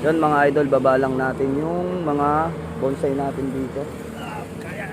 Yun mga idol, baba lang natin yung mga bonsai natin dito. Kaya.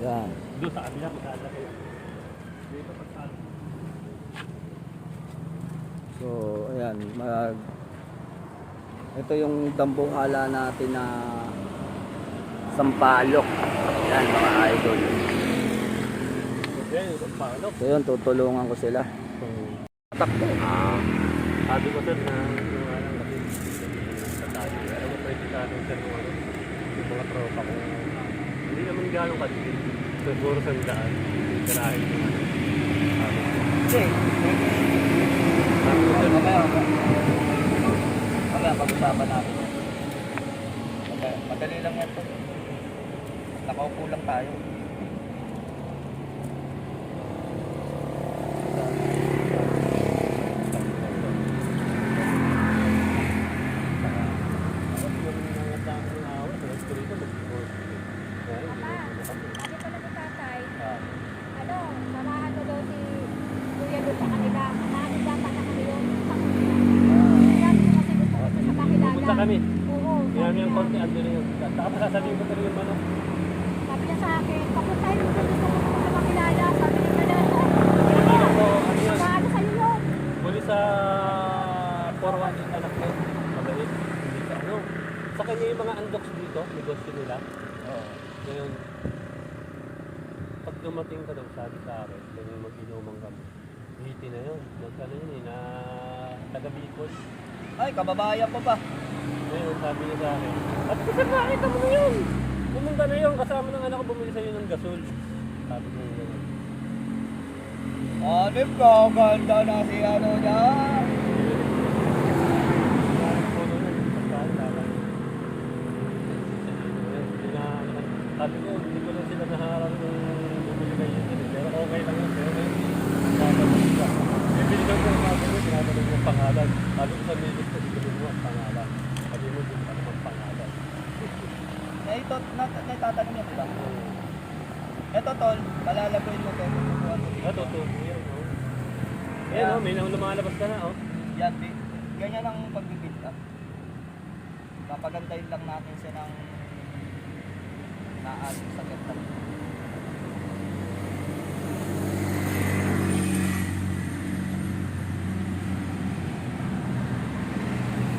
Yan. Doon sa kabila, maglalagay. Dito pa sa So, ayan, ito yung dambuhala natin na sampalok. Yan mga idol. okay, yung paano? So yun, tutulungan ko sila. Takbo. Sabi ko sir na yung alang laki sa tayo. Alam mo, pwede sa atin sir yung mga tropa ko. Hindi naman gano'ng kadili. Siguro sa daan. Kirahin yung ano. Okay. Sabi ko sir, Mamaya, pag-usapan natin. Madali lang yan po. Nakaupo lang tayo. Sabi pala ni tatay, samahan mo daw si Kuya doon sa kanila. Nakakita na kami yun. Sabi ko kasi gusto ko sa kakilala. pupunta kami. Oo. Kaya Sabi yung niya, konti, ando rin yun. Saka sasabihin ko rin yung manok. sabi niya sa akin, papuntahin mo gusto ko sa kakilala. Sabi niya na, Hindi ko, ano yun, paano sa'yo yun? muli sa 4-1 yung anak ko. Mabait. Hindi ka ano. Sa kanya yung mga undocs dito, negosyo nila. Ngayon, pag dumating ka daw, sabi sa akin, kung mag-inuman kami, hiti na yun. Ano yun na taga-Bicol. Ay, kababayan ko ba? Ngayon, sabi niya sa akin, at kasi nakita mo na yun! Pumunta na yun, kasama ng anak ko bumili sa'yo ng gasol. Sabi ko yun. Anip ka, ganda na si ano niya. Sabi ko, hindi ko lang sila naharap ng bumili kayo yun. Pero okay lang yun. Pero tinatanong siya. Bibili daw ko mga ganun, tinatanong yung pangalan. Sabi ko sa milis ko, bibili mo ang pangalan. Sabi mo, hindi ka naman pangalan. Naitatanong niya, diba? Ito tol, palalagoyin mo kayo. Ito, ito. Yan, oh. Ayan, oh, may nang lumalabas ka na, oh. Yan, ganyan ang pag-build up. Papagandahin lang natin siya ng naalis sa ganda.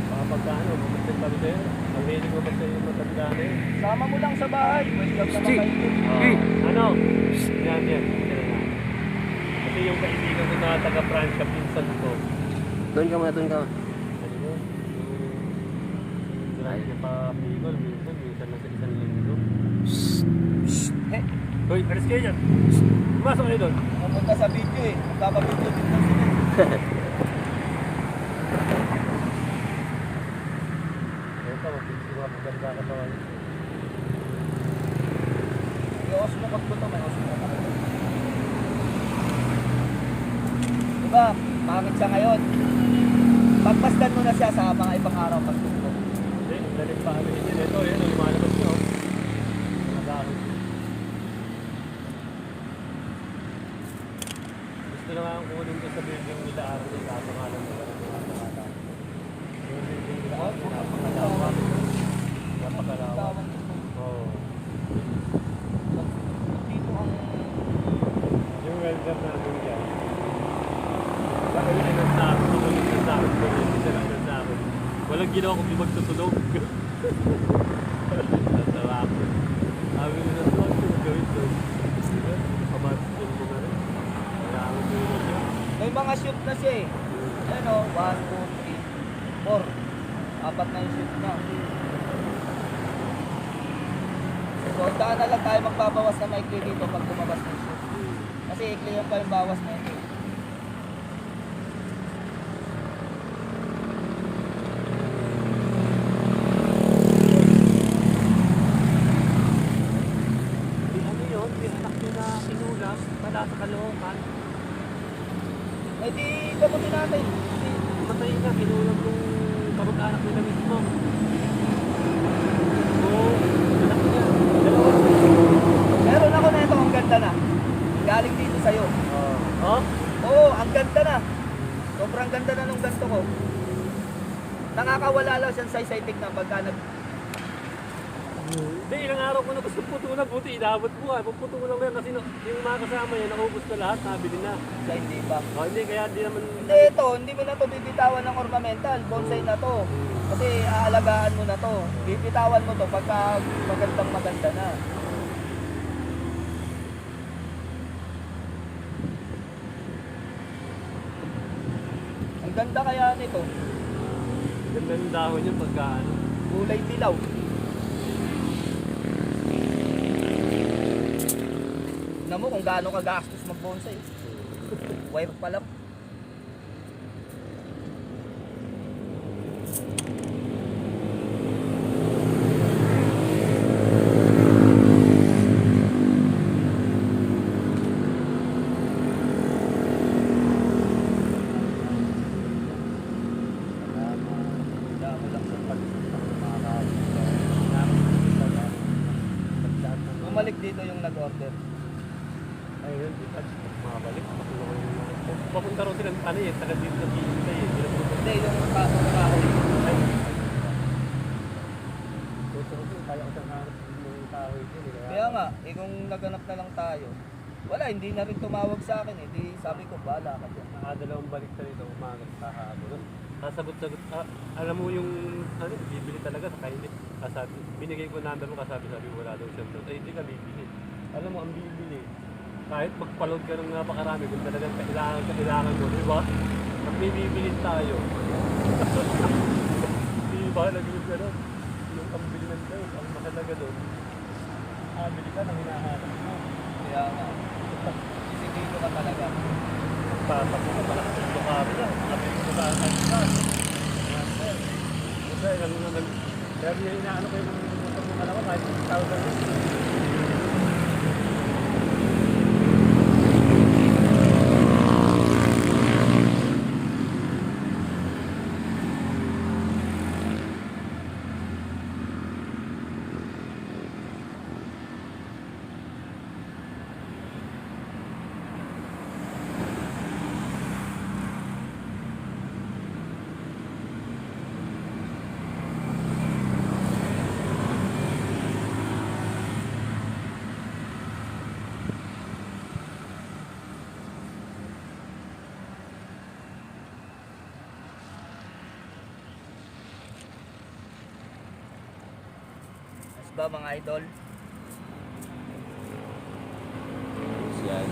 Mga pagkano, mamatid kami sa'yo. Ang hiling mo ba sa'yo yung matanda na yun? Sama mo lang sa bahay. Welcome naman kayo. Ano? Yan, yan. Kasi yung kaibigan ko na taga-Francia, pinsan ko. Doon ka muna, doon ka. Ano yun? Yung drive niya pa Bicol, minsan na sa isang linggo. Eh, Hoy, alis kayo dyan. Pumasok kayo doon. pumunta sa video eh. Magpapabideo din lang sila. Ito, mapinsin ko maganda ka pa. Yung osmo ko may osmo ko. Diba, pangit siya ngayon. Pagpasdan mo na siya sa mga ibang araw pagtulog. Hindi, dalit pa kami din. Ito, yan, lumalabas nyo. Mga dahon. Gusto na nga ang kunin ko sa building nila araw nila. Kapangalan nila. Yung building nila araw nila. Napakalawak. Napakalawak. Oo. Dito ang Yung welder namin dyan. Bakit yun ang sa akin? Tulog na sa akin. Isa lang na sa akin. Walang ginawa kundi magtutulog. Natawa ako. Sabi ko na ito, ano gawin to? Kabatin ko na rin. Kailangan ko yun siya. may mga shoot na siya eh. Ano, 1, 2, 3, 4. Apat na yung shoot na. So, daan na lang tayo magbabawas na maikli dito pag lumabas ng shoot. Kasi ikli yung pa yung bawas na ito. Ano yun? Pinanak nyo na kinulam. Wala sa Caloocan. Eh di, gamutin natin. Matay na, kinulam nung kamag-anak nila mismo. Oo, anak niya. Dalawa. Meron ako na ito, ang ganda na. Galing dito sa'yo. Oh? Oo, ang ganda na. Sobrang ganda na nung ganito ko. Nakakawala lang siya sa tignan pagka nag... Hindi, ilang araw ko na gusto putulan, buti inabot mo ah. Puputulan ko yan kasi yung mga kasama niya, naubos na lahat, nabili na. Sa hindi ba? Oh, hindi, kaya hindi naman... Hindi ito, hindi mo na to bibitawan ng ornamental. Bonsai na to. Kasi aalagaan mo na to. Bibitawan mo to pagka magandang maganda na. Ang ganda kaya nito. Ganda yung dahon yun pagka ano. Kulay dilaw. Tignan mo kung gaano kagastos mag-bonsai. Wire pa lang. Damo lang sa bumalik dito yung nag-order. Ayun, di ba? Makabalik. Papunta rin silang ano eh, taga dito na pinintay eh. Hindi, yung kahoy. Gusto ko din, kaya ko siyang hanap yung kahoy din. Kaya nga, kung naganap na lang tayo, wala, hindi na rin tumawag sa akin eh. Di sabi ko, bahala ka dyan. Nakadalawang balik sa rito, umagat sa hapon. Sasagot-sagot, alam mo yung, ano, bibili talaga sa kainit. Kasabi, binigay ko number mo, kasabi wala daw siyang doon. Ay, hindi ka bibili. Alam mo, ang bibili, kahit magpaload ka ng napakarami, kung talagang kailangan mo, di ba? Pag may bibili tayo, di ba, naging gano'n, yung pambili ng doon, ang makalaga doon, bili ka nang hinahanap mo. Kaya nga, sisigilo ka talaga. Tatakbo ka pala sa lokari lang. Kapit ko sa akin ka. Kasi alam mo naman, kaya inaano ko yung motor mo kalawa kahit 1,000 yun. Ba mga idol? Yan.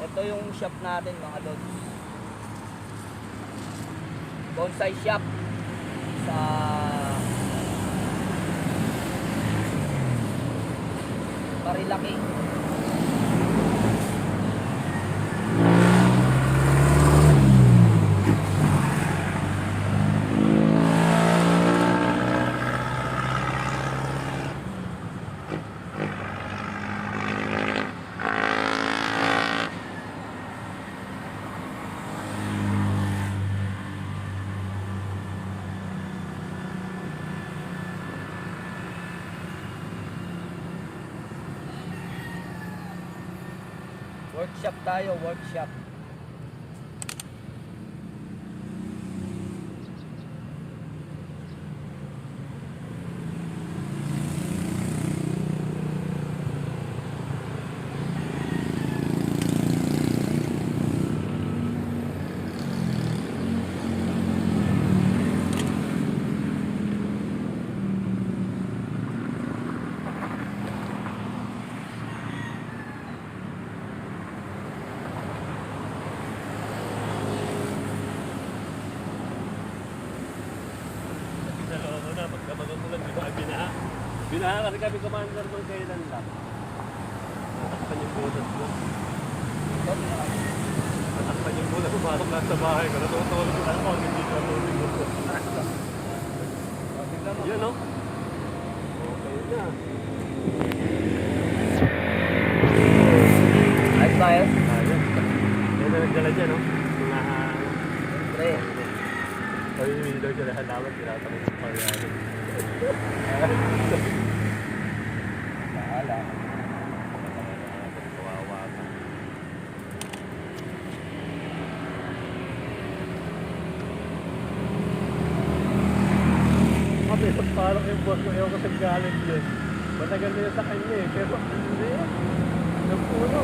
Ito yung shop natin mga lods. Bonsai shop sa Marilaki. Workshop tayo, workshop. na, kasi kami commander nung kailan lang. Natakpan yung bulas ko. Natakpan yung bulas, pumasok lang sa bahay ko. Natutulog ko lang ako, hindi ko natulog ko. Yun no? Okay na. Ayos ba yun? Ayun. Yan na nagdala dyan no? Mga... Pre. Ay, hindi daw siya halaman, tinatakot yung pangyari. Bahala. Kawawa ka. Kasi parang yung boss ko, ewan ko sa galit yun. Matagal na yun sa kanya eh, pero hindi. Nagpuno.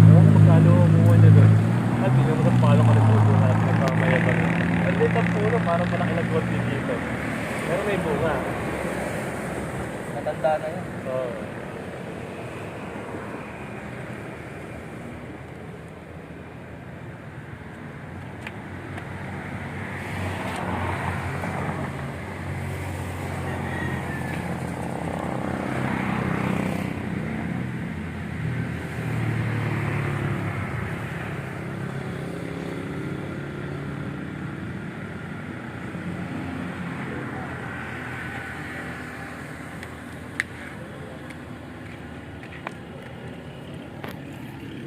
Ewan ko magkano kumuha niya doon. At hindi naman ang palo ka rin puno lahat nagpamayabang. Ang lit ang puno, parang malaki nag-work din dito. Pero may bunga. Matanda na yun. Oo.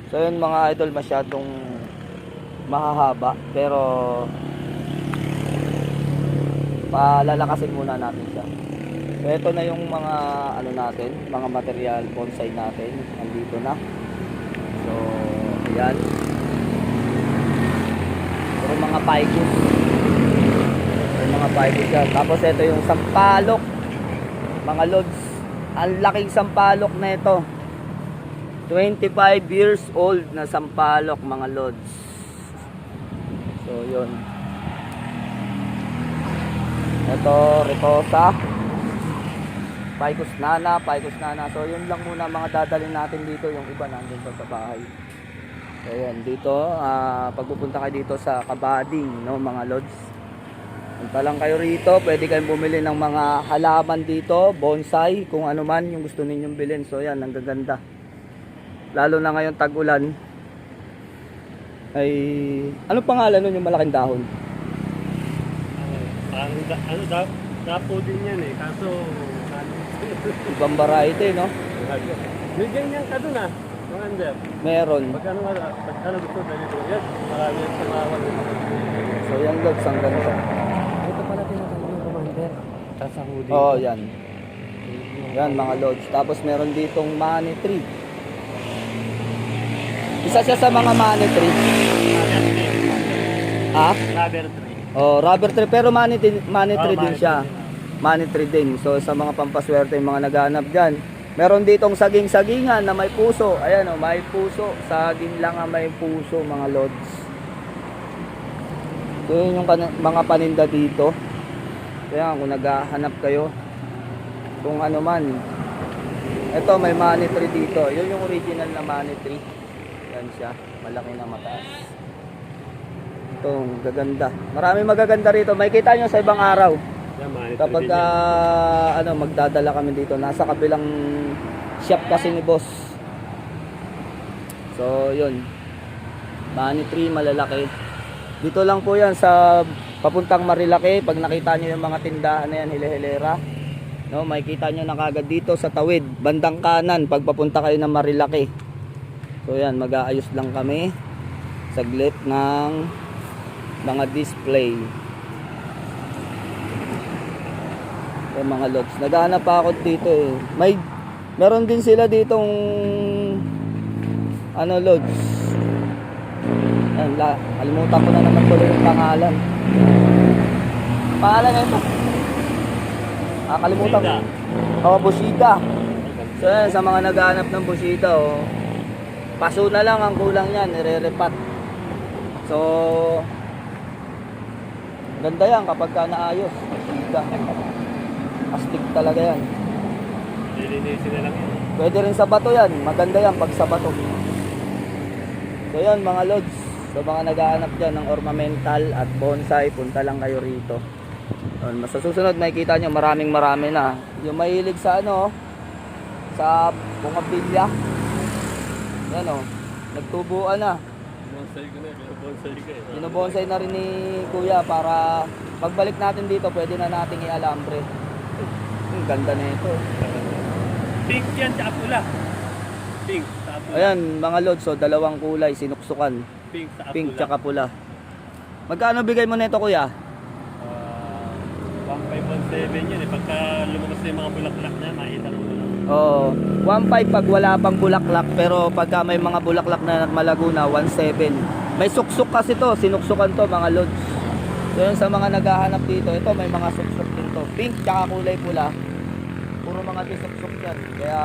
So yun mga idol, masyadong mahahaba pero palalakasin muna natin siya. So ito na yung mga ano natin, mga material bonsai natin, nandito na. So ayan. Pero mga ficus. Yung mga ficus yan. Tapos ito yung sampalok, mga lods. Ang laking sampalok na ito. 25 years old na sampalok mga lods. So yun. Ito Retosa, Ficus nana. So yun lang muna mga dadalhin natin dito. Yung iba nandun sa bahay. So yun dito, pagpupunta kayo dito sa Kabading, no mga lods. Punta lang kayo rito, pwede kayong bumili ng mga halaman dito, bonsai, kung ano man yung gusto ninyong bilhin. So yan, ang gaganda. Lalo na ngayon tag-ulan. Ay, ano pangalan nun yung malaking dahon? Ano dapo din yan eh, kaso... Ibang variety, no? May ganyan ka dun ah, commander. Meron. Pag ano gusto ganito, yan, marami yung sumawag. So yan lods, ang ganda. Ito pala tinatawag yung commander. Sa hoodie. Oo, yan. Yan mga lods. Tapos meron ditong money tree. Isa siya sa mga money tree. Ha? Rubber tree. Oh, rubber tree pero money tree din money siya. Money tree din. So sa mga pampaswerte yung mga naghahanap diyan. Meron ditong saging-sagingan na may puso. Ayan oh, may puso. Saging lang ang may puso mga lods. So yun yung mga paninda dito. Kaya kung naghahanap kayo kung ano man. Ito may money tree dito. Yun yung original na money tree. Yan siya, malaki na mataas. Itong gaganda. Maraming magaganda rito. May kita nyo sa ibang araw. Yan, money tree Kapag din yan. ano, magdadala kami dito. Nasa kabilang shop kasi ni boss. So, yun. Money tree, malalaki. Dito lang po yan sa papuntang Marilake. Pag nakita nyo yung mga tindahan na yan, hile-hilera. No, makikita nyo na kagad dito sa tawid. Bandang kanan, pag papunta kayo ng Marilake. So yan, mag-aayos lang kami saglit ng mga display. So mga lods, naghahanap pa ako dito eh. Meron din sila ditong ano lods. Kalimutan ko na naman tuloy yung pangalan. Pangalan na ito. Kalimutan ko. Oh, Busida. So yan, sa mga naghahanap ng Busida oh. Paso na lang ang kulang yan, nire-repat. So, ganda yan kapag ka naayos. Astig talaga yan. Lilinisin na lang yan. Pwede rin sa bato yan, maganda yan pag sa bato. So yan mga lods, sa mga naghahanap dyan ng ornamental at bonsai, punta lang kayo rito. Yun, mas sa susunod makikita nyo marami na. Yung mahilig sa ano, sa bungabilia. Yan o, nagtubuan na. Bonsai ko na, bonsai ka eh. Binobonsay na rin ni Kuya para pagbalik natin dito pwede na nating ialambre. Ang ganda na ito. Pink yan, tsaka pula. Pink, tsaka pula. Ayan mga lods, so dalawang kulay sinuksukan. Pink, tsaka Pink pula. tsaka pula. Magkano bigay mo nito Kuya? 1517 yun eh. Pagka lumabas na yung mga bulaklak niya, makita mo na lang. Oo, 1.5 pag wala pang bulaklak, pero pagka may mga bulaklak na malago na 1.7. May suksok kasi to, sinuksukan to mga lods. So yun sa mga naghahanap dito, ito may mga suksok din to. Pink tsaka kulay pula. Puro mga suksok yan. Kaya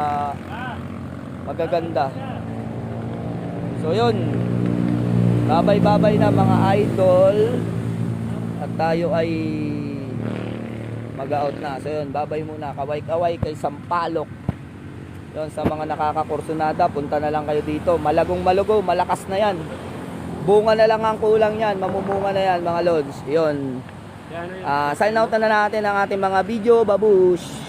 magaganda. So yun. Babay-babay na mga idol. At tayo ay mag-out na. So yun, babay muna. Kaway-kaway kay Sampalok. Yun, sa mga nakakakursunada, punta na lang kayo dito. Malagong malugo, malakas na yan. Bunga na lang ang kulang yan. Mamumunga na yan mga lods. Yun. Sign out na natin ang ating mga video. Babush!